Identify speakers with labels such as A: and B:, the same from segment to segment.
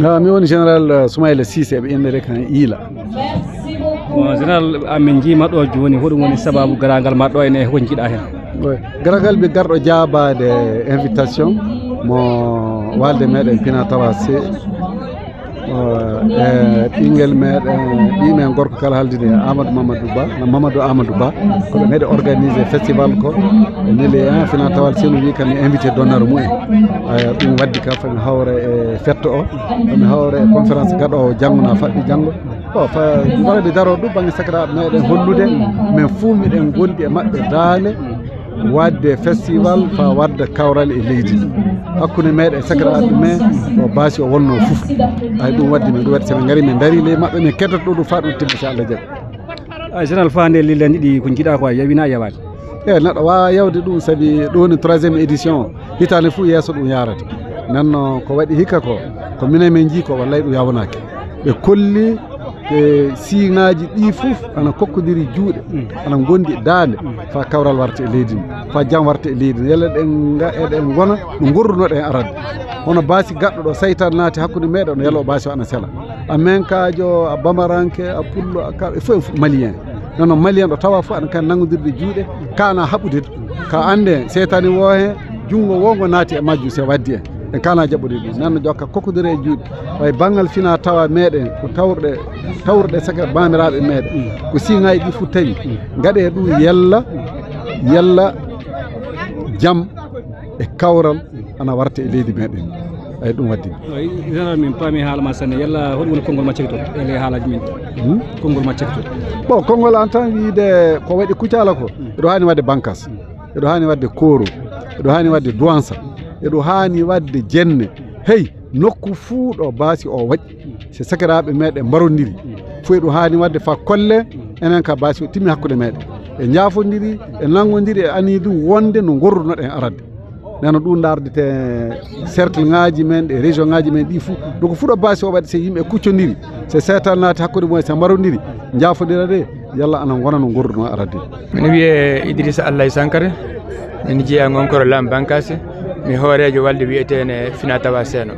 A: mi woni général Soumaïla Cissé ɓe innere kan Ila.
B: Bon général amin jiima ɗo joni hoɗum woni sababu garagal ma ɗo ene ko jiiɗa hen?
A: Garagal ɓe garɗo jaabade invitation mo walde meɗen Pina Tawa C e ɓinguel meɗen ɓimen gorko kala haldide Amadou Amadou Ba ko ɓe meeɗi organisé festival ko e neli Pina Tawal C no wi kam invité d'honneur mumen ɗum waddi ka fami hawre e fetto o fami hawre e conférence gaɗowo janggo na faɗɗi janggo warade daro ɗum banggue sakiraɓe meɗen hollude min fuu miɗen gondi e mabɓe daane wadde festival fa wadda kawral e leydi hakkude meɗen sakiraɓe men o baasi o wonno foof ay ɗum waddi min ɗum waɗi soɓe gaari min daari ley mabɓe min keddoto ɗum fa ɗum timmi inchallah jaaɓi
B: général fa nde lillani ɗi ko jiiɗa ko yawina yawani
A: neɗɗo wawa yawde ɗum saabi ɗo woni 3e édition hitande foof yesso ɗum yarata nanno ko waɗi hikka ko minen min jii ko wallay ɗum yawanaki ɓe kolli e siŋaji ɗi fof ana kokkodiri juuɗe ana gondi daande fa kawral warta e leydi fa jam warta e leydi yalla eɗen gona no gorrunoɗen arande hono baasi gaɗɗo ɗo saytan naati hakkude meɗen no yalla o baasi o ana sela amen kajo a bamaranke a pullo a kaɓe fof malien nono malien ɗo tawa fof ana kan nangodirde juuɗe ka ana haɓude ka ande seytani wo hen junngo wongo naati e majju se waddi en en kana jaɓɓude ɗum nanno jokka kokkodire e juuɗe way banggal Fina Tawa meɗen ko tawrɗe saka bamiraɓe meɗen ko siŋaji ɗi fof tawi gaɗe ɗum yalla jaam e kawral ana warta e leydi meɗen ay ɗum waddi
B: général min paami haalama sanne yalla hoɗum woni konngol ma cekitoɗo ele haalaji min konngol ma cekitoɗo
A: bon konngol en tan wiide ko waɗi kuccala ko eɗo hani wadde bankas eɗo hani wadde koro eɗo hani wadde douança eɗo hani wadde jenne hey nokku fuu ɗo baasi o waɗi so sakiraɓe meɗen mbarodiri fo eɗo hani wadde fa kolle enen ka baasi o timmi hakkude meɗen e jaafodiri e nangodiri e ani ɗum wonde no gorrunoɗen arande neno ɗum dardete cercle ngaji men e région ngaji men ɗi fuu donc fuu ɗo baasi o waɗi so yimɓe kuccodiri so setan naati hakkude mumen so mbarodiri jaafodira de yalla ana gona no gorruno arande
C: min wiye Idrissa Allaye Sankare min jeeya gonkoro lam bankase mi hoorejo walde wiyetene Fina Tawa Seno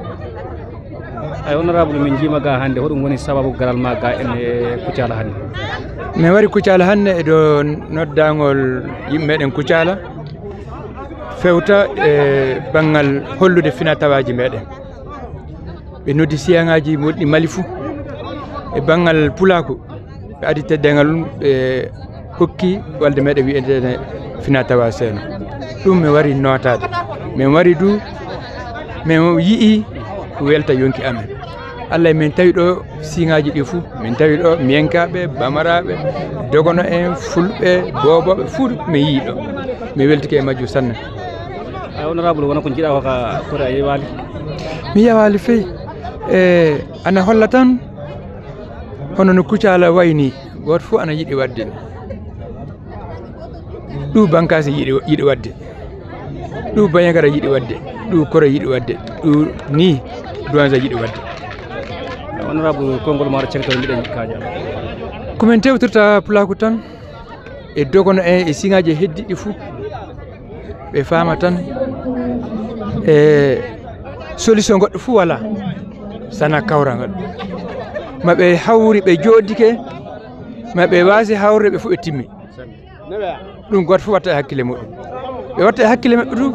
B: ay honorable min jiima ga hande hoɗum woni sababu garal ma ga ene Kuccala hande
C: min wari Kuccala hande eɗo noddagol yimɓe meɗen Kuccala fewta e banggal hollude Fina Tawaji meɗen ɓe noddi siyangaji moɗɗi Mali fou e banggal Pulaku ɓe adi teddengal ɗum ɓe hokki walde meɗen wiyetene Fina Tawa Seno ɗum mi wari notade min wari du min yii ko welta yonki amen Allah min tawi ɗo siŋaji ɗi fuu min tawi ɗo miyenkaɓe bamaraɓe dogono en fulɓe boboɓe fuu mi yii ɗo mi weltike e majju sanne
B: honorable wona ko jiiɗa ko ka koto a yewali
C: mi yewali feyi e ana holla tan hono no Kuccala wayni goto fuu ana yiiɗi wadde ɗu bankase yiiɗi wadde ɗu Bañagara yiiɗi wadde ɗu Koro yiiɗi wadde ɗu ni douanza yiiɗi wadde
B: honorable konngol maɗa cektoɗo mbiɗen kaja
C: komin tewtirta Pulaku tan e dogono en e siŋaji heddiɗi fuu ɓe faama tan e solution goɗɗo fuu wala sana kawrangal maɓe hawri ɓe joɗdike maɓe waasi hawrde ɓe fuu ɓe timmi ɗum goto fuu watta e hakkille muɗum ɓe watta e hakkille maɓɓe du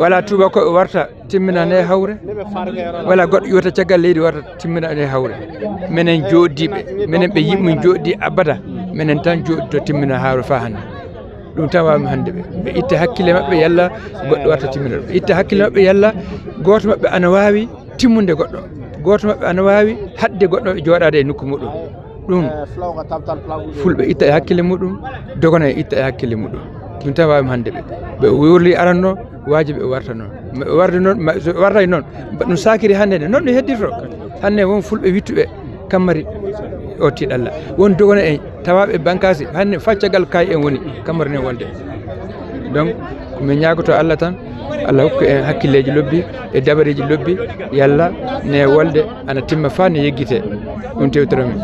C: wala tubakoɓe warta timminane e hawre wala goɗɗo yota caggal leydi warta timminane e hawre minen joɗdiɓe minen ɓe yimɓe joɗdi abada minen tan joɗdi to timmina hawre fa hande ɗum tan wawmi hande ɓe itta hakkille maɓɓe yalla goɗɗo warta timminane ɓe itta hakkille maɓɓe yalla goto maɓɓe ana wawi timmude goɗɗo goto maɓɓe ana wawi hadde goɗɗo joɗade e nokku muɗum ɗum fulɓe itta e hakkille muɗum dogono e itta e hakkille muɗum ɗum tan wawmi hande ɓe wurli aranno wajiɓe warta noon ɓe warde noon wartay noon ɗum sakiri hande nde noon ɗum heddirto hande won fulɓe wittuɓe kammari o tiɗalla won dogono en tawaɓe bankasi hande faccagal kay en woni kammari nen wolde donc komin ñagoto Allah tan Allah hokku en hakkilleji lobbi e dabareji lobbi yalla ne wolde ana timma fa ne yeggite ɗum tewtoromin